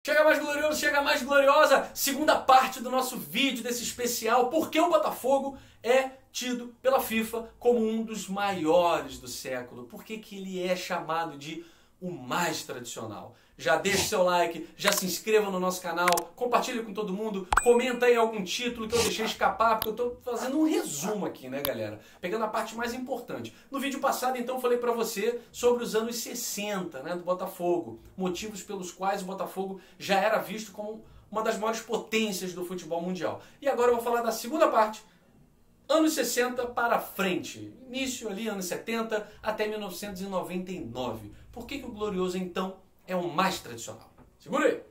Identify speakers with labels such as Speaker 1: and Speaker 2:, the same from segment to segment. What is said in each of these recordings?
Speaker 1: Chega mais glorioso, chega mais gloriosa, segunda parte do nosso vídeo desse especial, porque o Botafogo é tido pela FIFA como um dos maiores do século. Por que que ele é chamado de o mais tradicional? Já deixa seu like, já se inscreva no nosso canal, compartilhe com todo mundo, comenta aí algum título que eu deixei escapar, porque eu tô fazendo um resumo aqui, né, galera? Pegando a parte mais importante. No vídeo passado, então, eu falei pra você sobre os anos 60, né, do Botafogo, motivos pelos quais o Botafogo já era visto como uma das maiores potências do futebol mundial. E agora eu vou falar da segunda parte, anos 60 para frente, início ali, anos 70 até 1999. Por que que o Glorioso, então, é o mais tradicional? Segura aí!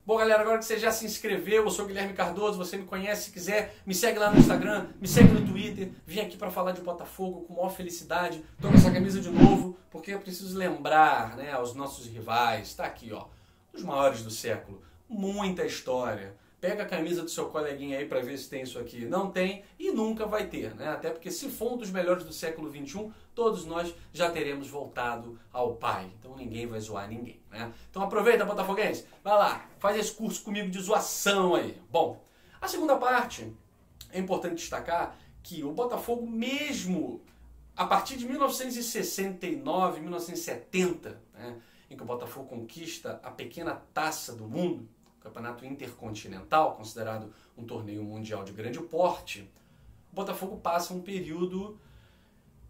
Speaker 1: Bom, galera, agora que você já se inscreveu, eu sou o Guilherme Cardoso, você me conhece, se quiser, me segue lá no Instagram, me segue no Twitter, vim aqui para falar de Botafogo com maior felicidade, tô com essa camisa de novo, porque eu preciso lembrar, né, aos nossos rivais, tá aqui, ó, os maiores do século, muita história. Pega a camisa do seu coleguinha aí para ver se tem isso aqui. Não tem e nunca vai ter, né? Até porque se for um dos melhores do século XXI, todos nós já teremos voltado ao pai. Então ninguém vai zoar ninguém, né? Então aproveita, botafoguense, vai lá, faz esse curso comigo de zoação aí. Bom, a segunda parte, é importante destacar que o Botafogo, mesmo a partir de 1969, 1970, né, em que o Botafogo conquista a pequena taça do mundo, Campeonato Intercontinental, considerado um torneio mundial de grande porte, o Botafogo passa um período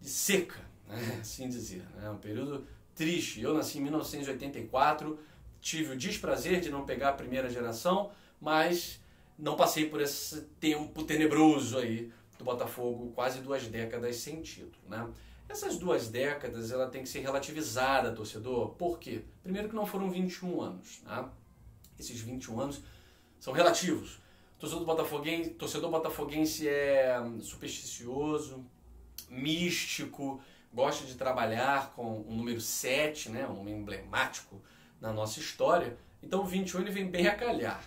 Speaker 1: de seca, né? Assim dizer, né? Um período triste. Eu nasci em 1984, tive o desprazer de não pegar a primeira geração, mas não passei por esse tempo tenebroso aí do Botafogo, quase 2 décadas sem título, né? Essas 2 décadas ela tem que ser relativizada, torcedor. Por quê? Primeiro que não foram 21 anos, né? Esses 21 anos são relativos. O torcedor botafoguense é supersticioso, místico, gosta de trabalhar com o número 7, né, um número emblemático na nossa história. Então o 21 ele vem bem a calhar.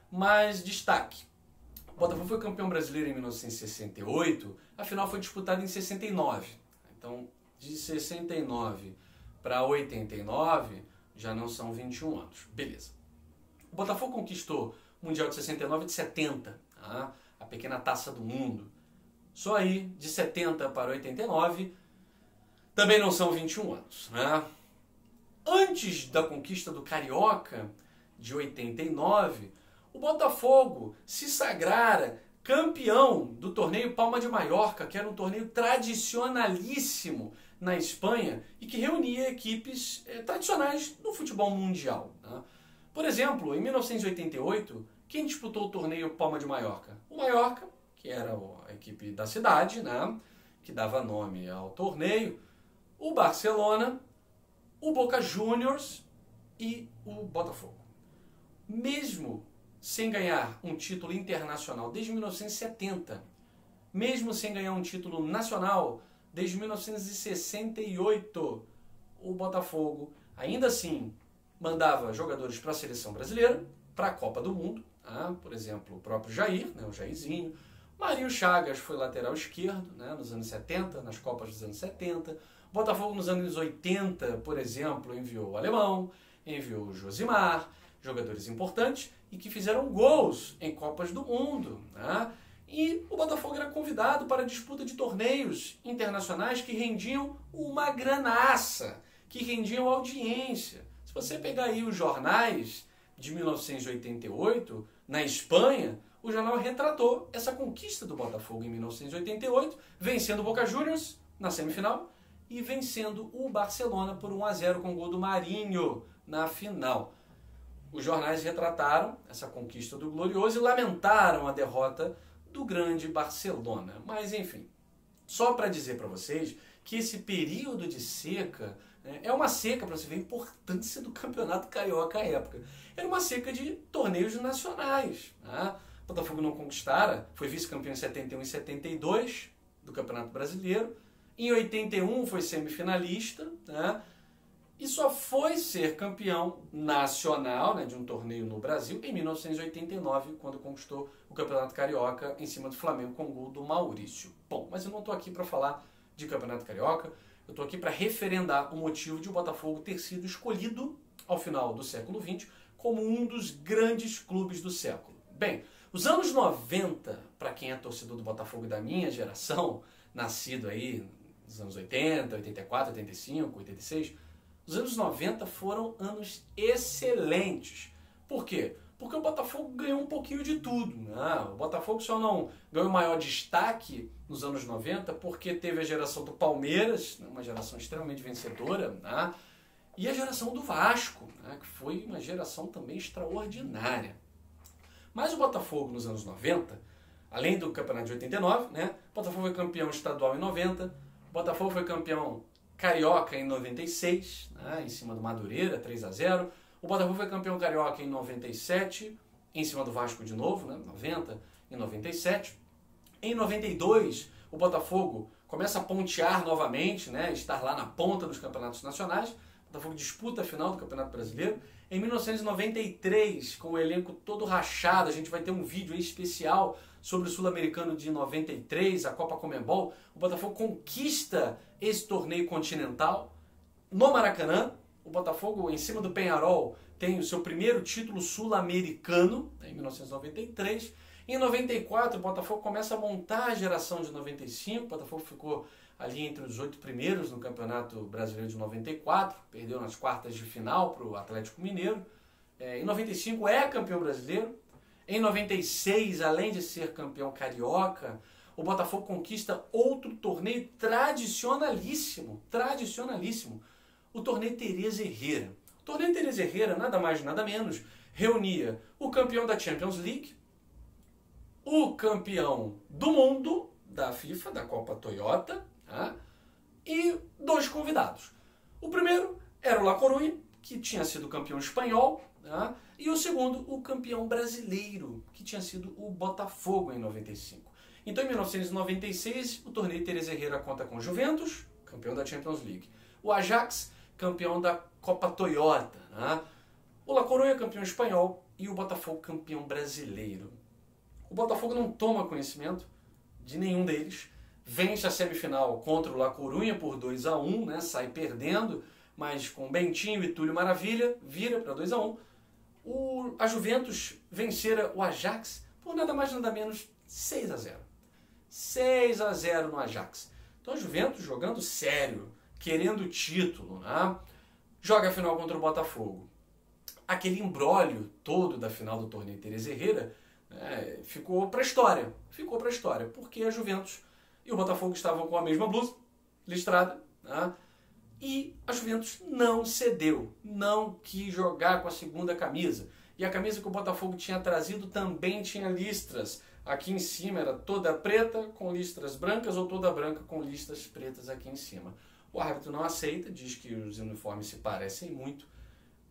Speaker 1: Mas destaque, o Botafogo foi campeão brasileiro em 1968, a final foi disputada em 69. Então de 69 para 89 já não são 21 anos. Beleza. O Botafogo conquistou o Mundial de 69 e de 70, tá? A pequena taça do mundo. Só aí, de 70 para 89, também não são 21 anos, né? Antes da conquista do Carioca, de 89, o Botafogo se sagrara campeão do torneio Palma de Mallorca, que era um torneio tradicionalíssimo na Espanha e que reunia equipes tradicionais no futebol mundial, né? Por exemplo, em 1988, quem disputou o torneio Palma de Mallorca? O Mallorca, que era a equipe da cidade, né, que dava nome ao torneio, o Barcelona, o Boca Juniors e o Botafogo. Mesmo sem ganhar um título internacional desde 1970, mesmo sem ganhar um título nacional desde 1968, o Botafogo, ainda assim, mandava jogadores para a seleção brasileira, para a Copa do Mundo, tá? Por exemplo, o próprio Jair, né, o Jairzinho. Marinho Chagas foi lateral esquerdo, né, nos anos 70, nas Copas dos anos 70. Botafogo nos anos 80, por exemplo, enviou o Alemão, enviou o Josimar, jogadores importantes e que fizeram gols em Copas do Mundo, né? E o Botafogo era convidado para a disputa de torneios internacionais que rendiam uma granaça, que rendiam audiência. Se você pegar aí os jornais de 1988, na Espanha, o jornal retratou essa conquista do Botafogo em 1988, vencendo o Boca Juniors na semifinal e vencendo o Barcelona por 1-0 com o gol do Marinho na final. Os jornais retrataram essa conquista do Glorioso e lamentaram a derrota do grande Barcelona. Mas enfim, só para dizer para vocês que esse período de seca, né, é uma seca para você ver a importância do Campeonato Carioca à época. Era uma seca de torneios nacionais, né? O Botafogo não conquistara, foi vice-campeão em 71 e 72 do Campeonato Brasileiro. Em 81 foi semifinalista, né? E só foi ser campeão nacional, né, de um torneio no Brasil em 1989, quando conquistou o Campeonato Carioca em cima do Flamengo com o gol do Maurício. Bom, mas eu não estou aqui para falar de Campeonato Carioca, Eu estou aqui para referendar o motivo de o Botafogo ter sido escolhido, ao final do século XX, como um dos grandes clubes do século. Bem, os anos 90, para quem é torcedor do Botafogo da minha geração, nascido aí nos anos 80, 84, 85, 86, os anos 90 foram anos excelentes. Por quê? Porque o Botafogo ganhou um pouquinho de tudo. Né? O Botafogo só não ganhou maior destaque nos anos 90 porque teve a geração do Palmeiras, uma geração extremamente vencedora, né? E a geração do Vasco, né? Que foi uma geração também extraordinária. Mas o Botafogo nos anos 90, além do campeonato de 89, né? O Botafogo foi campeão estadual em 90, o Botafogo foi campeão carioca em 96, né? Em cima do Madureira, 3-0. O Botafogo foi campeão carioca em 97, em cima do Vasco de novo, né? 90 e 97. Em 92, o Botafogo começa a pontear novamente, né? Estar lá na ponta dos campeonatos nacionais. O Botafogo disputa a final do Campeonato Brasileiro. Em 1993, com o elenco todo rachado, a gente vai ter um vídeo aí especial sobre o Sul-Americano de 93, a Copa Conmebol. O Botafogo conquista esse torneio continental no Maracanã. O Botafogo, em cima do Peñarol, tem o seu primeiro título sul-americano, em 1993. Em 94, o Botafogo começa a montar a geração de 95. O Botafogo ficou ali entre os 8 primeiros no Campeonato Brasileiro de 94. Perdeu nas quartas de final para o Atlético Mineiro. Em 95 é campeão brasileiro. Em 96, além de ser campeão carioca, o Botafogo conquista outro torneio tradicionalíssimo. O torneio Teresa Herrera. O torneio Teresa Herrera, nada mais nada menos, reunia o campeão da Champions League, o campeão do mundo da FIFA, da Copa Toyota, tá? E 2 convidados. O primeiro era o La Coruña, que tinha sido campeão espanhol, tá? E o segundo, o campeão brasileiro, que tinha sido o Botafogo em 95. Então, em 1996, o torneio Teresa Herrera conta com o Juventus, campeão da Champions League. O Ajax, campeão da Copa Toyota. Né? O La Coruña, campeão espanhol. E o Botafogo, campeão brasileiro. O Botafogo não toma conhecimento de nenhum deles. Vence a semifinal contra o La Coruña por 2-1, né? Sai perdendo, mas com Bentinho e Túlio Maravilha, vira para 2-1. A Juventus vencera o Ajax por nada mais nada menos 6-0. 6-0 no Ajax. Então a Juventus jogando sério, querendo o título, né? Joga a final contra o Botafogo. Aquele imbróglio todo da final do torneio Teresa Herrera, né, ficou para a história. Porque a Juventus e o Botafogo estavam com a mesma blusa, listrada, né? E a Juventus não cedeu, não quis jogar com a segunda camisa. E a camisa que o Botafogo tinha trazido também tinha listras. Aqui em cima era toda preta com listras brancas ou toda branca com listras pretas aqui em cima. O árbitro não aceita, diz que os uniformes se parecem muito.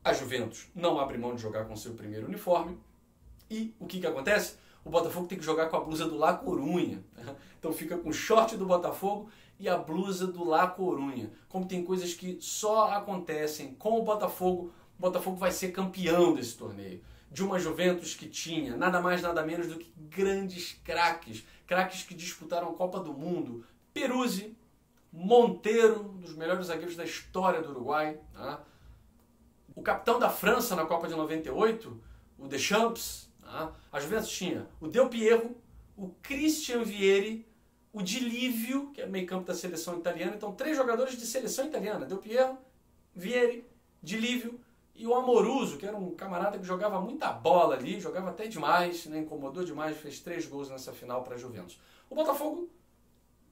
Speaker 1: A Juventus não abre mão de jogar com seu primeiro uniforme. E o que acontece? O Botafogo tem que jogar com a blusa do La Coruña. Então fica com o short do Botafogo e a blusa do La Coruña. Como tem coisas que só acontecem com o Botafogo vai ser campeão desse torneio. De uma Juventus que tinha nada mais nada menos do que grandes craques. Craques que disputaram a Copa do Mundo. Peruzzi, Monteiro, um dos melhores zagueiros da história do Uruguai. Né? O capitão da França na Copa de 98, o Deschamps. Né? A Juventus tinha o Del Piero, o Christian Vieri, o Di Livio, que é meio campo da seleção italiana. Então, 3 jogadores de seleção italiana. Del Piero, Vieri, Di Livio e o Amoruso, que era um camarada que jogava muita bola ali, jogava até demais, né? Incomodou demais, fez 3 gols nessa final para a Juventus. O Botafogo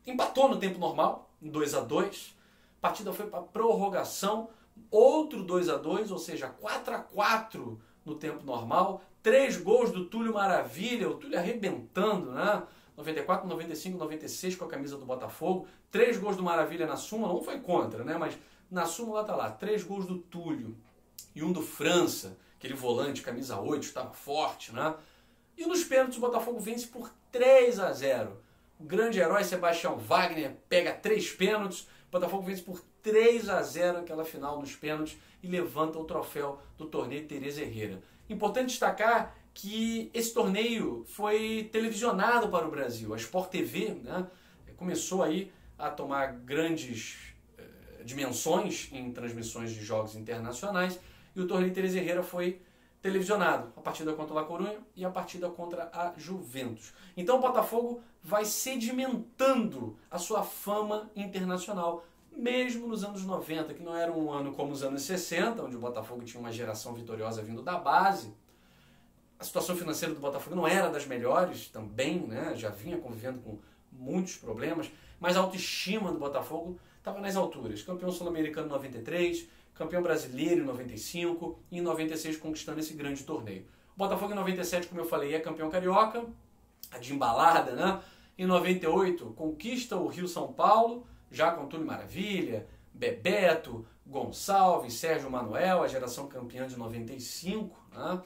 Speaker 1: empatou no tempo normal, em 2-2. A partida foi para prorrogação, outro 2-2, ou seja, 4-4 no tempo normal. 3 gols do Túlio Maravilha, o Túlio arrebentando, né? 94, 95, 96 com a camisa do Botafogo. 3 gols do Maravilha na súmula, um foi contra, né? Mas na súmula tá lá, 3 gols do Túlio e um do França, aquele volante, camisa 8, estava forte, né? E nos pênaltis o Botafogo vence por 3-0. O grande herói Sebastião Wagner pega 3 pênaltis, o Botafogo vence por 3-0 aquela final nos pênaltis e levanta o troféu do torneio Teresa Herrera. Importante destacar que esse torneio foi televisionado para o Brasil. A Sport TV, né, começou aí a tomar grandes dimensões em transmissões de jogos internacionais, e o torneio Teresa Herrera foi televisionado, a partida contra o La Coruña e a partida contra a Juventus. Então o Botafogo vai sedimentando a sua fama internacional, mesmo nos anos 90, que não era um ano como os anos 60, onde o Botafogo tinha uma geração vitoriosa vindo da base. A situação financeira do Botafogo não era das melhores também, né? Já vinha convivendo com muitos problemas, mas a autoestima do Botafogo estava nas alturas. Campeão sul-americano em 93, campeão brasileiro em 95 e em 96 conquistando esse grande torneio. O Botafogo em 97, como eu falei, é campeão carioca, a de embalada, né? Em 98 conquista o Rio-São Paulo, já com Túlio Maravilha, Bebeto, Gonçalves, Sérgio Manuel, a geração campeã de 95, né?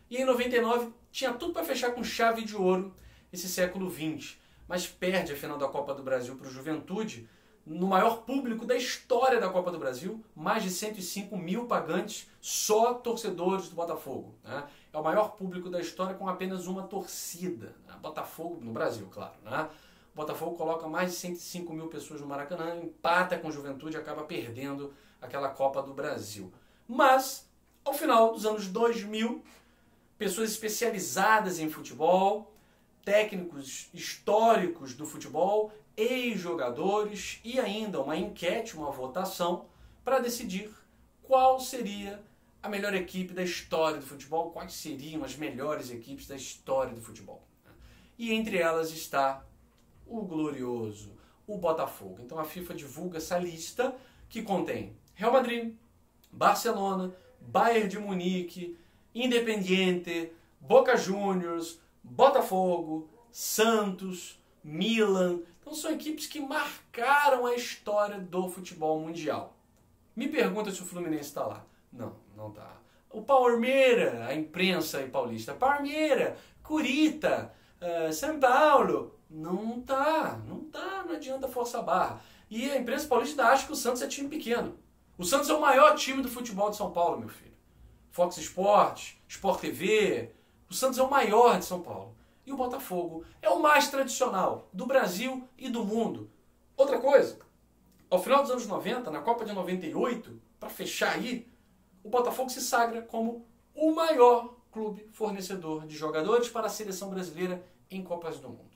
Speaker 1: E em 99 tinha tudo para fechar com chave de ouro esse século XX, mas perde a final da Copa do Brasil para o Juventude, no maior público da história da Copa do Brasil, mais de 105 mil pagantes, só torcedores do Botafogo, né? É o maior público da história com apenas uma torcida, né? Botafogo no Brasil, claro, né? O Botafogo coloca mais de 105 mil pessoas no Maracanã, empata com o Juventude e acaba perdendo aquela Copa do Brasil. Mas, ao final dos anos 2000, pessoas especializadas em futebol, técnicos históricos do futebol, ex-jogadores e ainda uma enquete, uma votação para decidir qual seria a melhor equipe da história do futebol, quais seriam as melhores equipes da história do futebol. E entre elas está o glorioso, o Botafogo. Então a FIFA divulga essa lista que contém Real Madrid, Barcelona, Bayern de Munique, Independiente, Boca Juniors, Botafogo, Santos, Milan. Então são equipes que marcaram a história do futebol mundial. Me pergunta se o Fluminense está lá. Não, não está. O Palmeiras, a imprensa paulista, Palmeiras, Curitiba, São Paulo, não tá, não adianta forçar a barra. E a imprensa paulista acha que o Santos é time pequeno. O Santos é o maior time do futebol de São Paulo, meu filho. Fox Sports, Sport TV, o Santos é o maior de São Paulo. E o Botafogo é o mais tradicional do Brasil e do mundo. Outra coisa, ao final dos anos 90, na Copa de 98, para fechar aí, o Botafogo se sagra como o maior clube fornecedor de jogadores para a seleção brasileira em Copas do Mundo.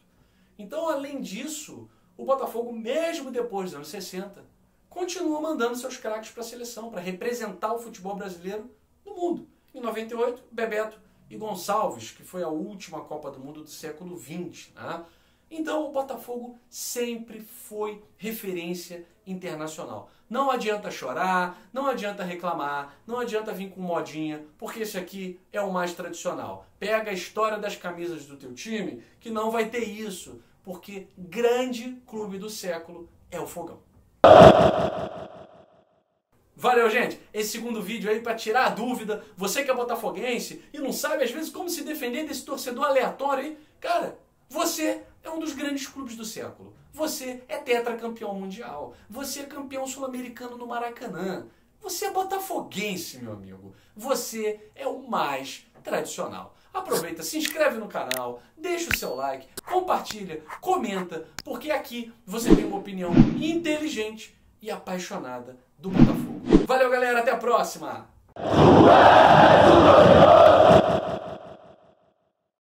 Speaker 1: Então, além disso, o Botafogo, mesmo depois dos anos 60, continua mandando seus craques para a seleção, para representar o futebol brasileiro no mundo. Em 98, Bebeto e Gonçalves, que foi a última Copa do Mundo do século XX. Né? Então o Botafogo sempre foi referência internacional. Não adianta chorar, não adianta reclamar, não adianta vir com modinha, porque esse aqui é o mais tradicional. Pega a história das camisas do teu time, que não vai ter isso, porque grande clube do século é o Fogão. Valeu, gente! Esse segundo vídeo aí para tirar a dúvida, você que é botafoguense e não sabe às vezes como se defender desse torcedor aleatório aí, cara, você é um dos grandes clubes do século. Você é tetracampeão mundial. Você é campeão sul-americano no Maracanã. Você é botafoguense, meu amigo. Você é o mais tradicional. Aproveita, se inscreve no canal, deixa o seu like, compartilha, comenta, porque aqui você tem uma opinião inteligente e apaixonada do Botafogo. Valeu, galera, até a próxima!